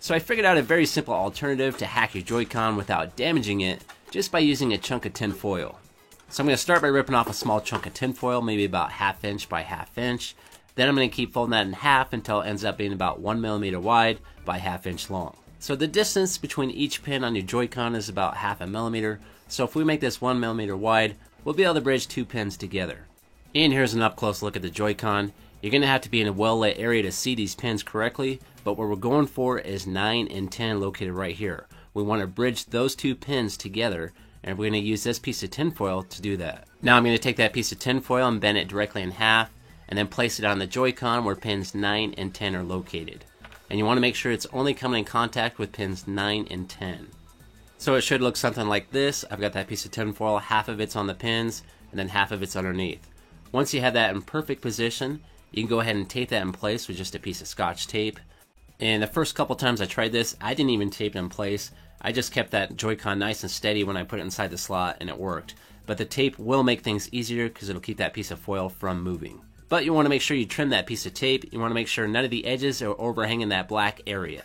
So I figured out a very simple alternative to hack your Joy-Con without damaging it, just by using a chunk of tin foil. So I'm going to start by ripping off a small chunk of tin foil, maybe about 1/2 inch by 1/2 inch. Then I'm going to keep folding that in half until it ends up being about 1 millimeter wide by 1/2 inch long. So the distance between each pin on your Joy-Con is about 1/2 millimeter. So if we make this 1 millimeter wide, we'll be able to bridge 2 pins together. And here's an up close look at the Joy-Con. You're going to have to be in a well lit area to see these pins correctly, but what we're going for is 9 and 10 located right here. We want to bridge those 2 pins together, and we're going to use this piece of tin foil to do that. Now I'm going to take that piece of tin foil and bend it directly in half, and then place it on the Joy-Con where pins 9 and 10 are located. And you want to make sure it's only coming in contact with pins 9 and 10. So it should look something like this. I've got that piece of tin foil, half of it's on the pins, and then half of it's underneath. Once you have that in perfect position, you can go ahead and tape that in place with just a piece of Scotch tape. And the first couple times I tried this, I didn't even tape it in place. I just kept that Joy-Con nice and steady when I put it inside the slot, and it worked. But the tape will make things easier because it'll keep that piece of foil from moving. But you want to make sure you trim that piece of tape. You want to make sure none of the edges are overhanging that black area.